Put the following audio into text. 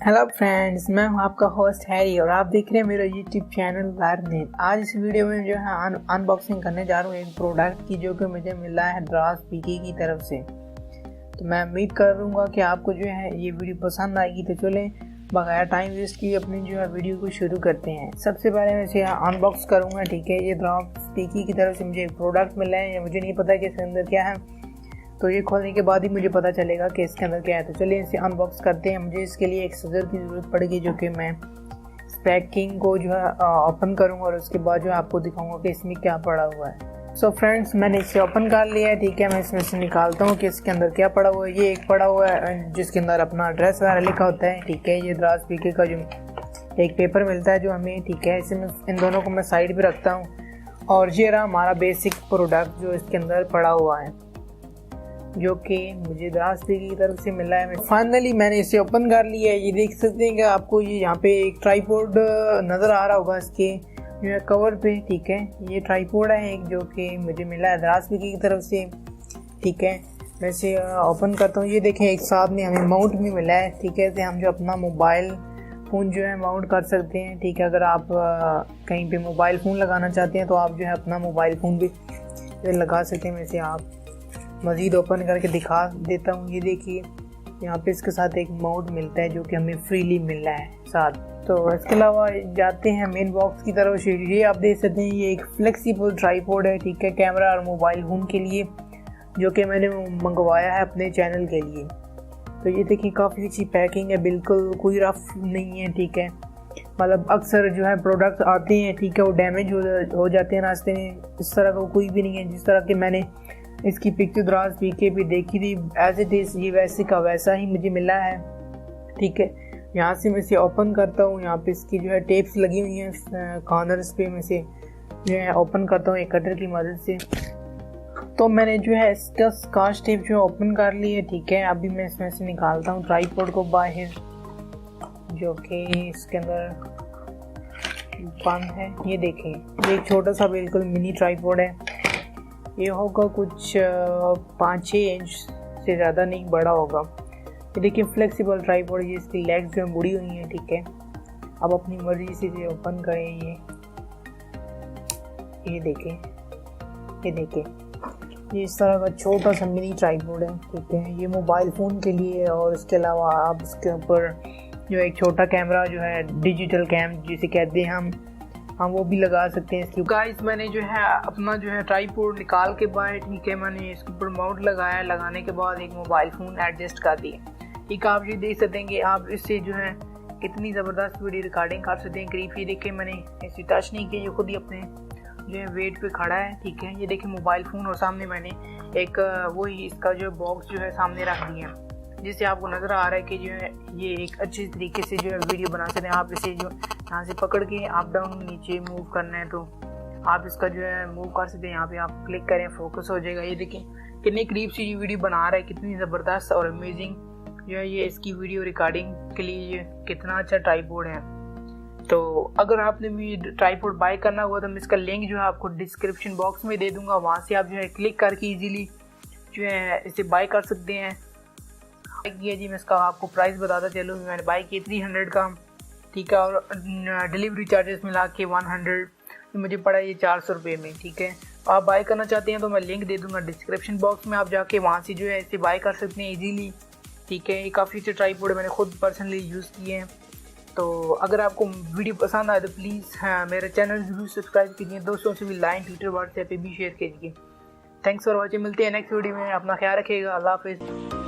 Hello friends, मैं हूं आपका होस्ट हैरी और आप देख रहे हैं मेरा यूट्यूब चैनल लर्निंग। आज इस वीडियो में जो है अनबॉक्सिंग करने जा रहा हूं एक प्रोडक्ट की जो कि मुझे मिला है द्रास पीके की तरफ से। तो मैं उम्मीद करूंगा कि आपको जो है ये वीडियो पसंद आएगी। तो चलें बगैर टाइम वेस्ट किए अपनी जो है वीडियो को शुरू करते हैं। सबसे पहले मैं इसे अनबॉक्स करूँगा, ठीक है। ये द्रास पीके की तरफ से मुझे एक प्रोडक्ट मिला है, या मुझे नहीं पता कि इसके अंदर क्या है, तो ये खोलने के बाद ही मुझे पता चलेगा कि इसके अंदर क्या है। तो चलिए इसे अनबॉक्स करते हैं। मुझे इसके लिए एक सीजर की ज़रूरत पड़ेगी, जो कि मैं इस पैकिंग को जो है ओपन करूँगा और उसके बाद जो है आपको दिखाऊंगा कि इसमें क्या पड़ा हुआ है। सो फ्रेंड्स, मैंने इसे ओपन कर लिया है, ठीक है। मैं इसमें से निकालता हूँ कि इसके अंदर क्या पड़ा हुआ है। ये एक पड़ा हुआ है जिसके अंदर अपना एड्रेस वगैरह लिखा होता है, ठीक है। ये द्रास पीके का जो एक पेपर मिलता है जो हमें, ठीक है। इसे मैं इन दोनों को मैं साइड पर रखता हूँ और ये रहा हमारा बेसिक प्रोडक्ट जो इसके अंदर पड़ा हुआ है, जो कि मुझे द्रास पीके की तरफ से मिला है। फाइनली मैंने इसे ओपन कर लिया है। ये देख सकते हैं कि आपको ये यहाँ पे एक ट्राइपॉड नज़र आ रहा होगा इसके जो है कवर पे, ठीक है। ये ट्राइपॉड है एक, जो कि मुझे मिला है द्रास पीके की तरफ से, ठीक है। मैं इसे ओपन करता हूँ। ये देखें एक साथ में हमें माउंट भी मिला है, ठीक है। तो हम जो अपना मोबाइल फ़ोन जो है माउंट कर सकते हैं, ठीक है। अगर आप कहीं पे मोबाइल फ़ोन लगाना चाहते हैं तो आप जो है अपना मोबाइल फ़ोन भी लगा सकते हैं। वैसे आप मज़ीद ओपन करके दिखा देता हूँ। ये देखिए यहाँ पे इसके साथ एक माउंट मिलता है जो कि हमें फ्रीली मिल रहा है साथ। तो इसके अलावा जाते हैं मेन बॉक्स की तरफ। ये आप देख सकते हैं ये एक फ्लेक्सिबल ट्राइपॉड है, ठीक है, कैमरा और मोबाइल फ़ोन के लिए, जो कि मैंने मंगवाया है अपने चैनल के लिए। तो ये देखिए काफ़ी अच्छी पैकिंग है, बिल्कुल कोई रफ नहीं है, ठीक है। मतलब अक्सर जो है प्रोडक्ट आते हैं, ठीक है, वो डैमेज हो जाते हैं रास्ते में। इस तरह का कोई भी नहीं है। जिस तरह के मैंने इसकी पिक्चर द्रास पीके भी देखी थी, एज इट इज़ ये वैसे का वैसा ही मुझे मिला है, ठीक है। यहाँ से मैं इसे ओपन करता हूँ। यहाँ पे इसकी जो है टेप्स लगी हुई हैं कॉर्नर्स पे। मैं इसे जो है ओपन करता हूँ एक कटर की मदद से। तो मैंने जो है इसका स्कॉच टेप जो है ओपन कर ली है, ठीक है। अभी मैं इसमें से निकालता हूँ ट्राइपॉड को बाहर, जो कि इसके अंदर बंद है। ये देखें, ये एक छोटा सा बिल्कुल मिनी ट्राइपॉड है। ये होगा कुछ 5-6 इंच से ज़्यादा नहीं, बड़ा होगा। ये देखिए फ्लेक्सिबल ट्राइपॉड। ये इसकी लेग्स जो मुड़ी हुई हैं, ठीक है। अब अपनी मर्ज़ी से ये ओपन करें। ये देखें, ये इस तरह का छोटा सा मिनी ट्राइपॉड है, ठीक है। ये मोबाइल फ़ोन के लिए है और इसके अलावा आप इसके ऊपर जो एक छोटा कैमरा जो है डिजिटल कैम जिसे कहते हैं हम वो भी लगा सकते हैं इसके। गाइस, मैंने जो है अपना जो है ट्राइपॉड निकाल के बाहर, ठीक है, मैंने इसके ऊपर माउंट लगाया। लगाने के बाद एक मोबाइल फ़ोन एडजस्ट कर दिया, ठीक है। आप ये देख सकते हैं कि आप इससे जो है कितनी ज़बरदस्त वीडियो रिकॉर्डिंग कर सकते हैं। करीब ये देखिए मैंने इसे टच नहीं किया, ये खुद ही अपने जो है वेट पे खड़ा है, ठीक है। ये देखिए मोबाइल फ़ोन और सामने मैंने एक वही इसका जो बॉक्स जो है सामने रख दिया, जिससे आपको नज़र आ रहा है कि जो है ये एक अच्छी तरीके से जो है वीडियो बना सकते हैं। आप इसे जो यहाँ से पकड़ के अप डाउन नीचे मूव करना है तो आप इसका जो है मूव कर सकते हैं। यहाँ पे आप क्लिक करें, फोकस हो जाएगा। ये देखें कितनी करीब से ये वीडियो बना रहा है, कितनी ज़बरदस्त और अमेजिंग जो है ये इसकी वीडियो रिकॉर्डिंग के लिए ये कितना अच्छा ट्राइपॉड है। तो अगर आपने भी ट्राइपॉड बाय करना हुआ तो मैं इसका लिंक जो है आपको डिस्क्रिप्शन बॉक्स में दे दूँगा। वहाँ से आप जो है क्लिक करके ईजीली जो है इसे बाय कर सकते हैं। किया जी, मैं इसका आपको प्राइस बताता चलूँ। मैंने बाई की 300 का, ठीक है, और डिलीवरी चार्जेस मिला के 100 मुझे पड़ा ये 400 रुपये में, ठीक है। आप बाय करना चाहते हैं तो मैं लिंक दे दूंगा डिस्क्रिप्शन बॉक्स में, आप जाके वहाँ से जो है इसे बाय कर सकते हैं इजीली, ठीक है। ये काफ़ी अच्छे ट्राइपॉड मैंने खुद पर्सनली यूज़ किए हैं। तो अगर आपको वीडियो पसंद आए तो प्लीज़ मेरे चैनल ज़रूर सब्सक्राइब कीजिए, दोस्तों से भी लाइन, ट्विटर, व्हाट्सएप पे भी शेयर कीजिए। Thanks for watching. मिलते हैं नेक्स्ट वीडियो में। अपना ख्याल रखिएगा। अल्लाह हाफिज़।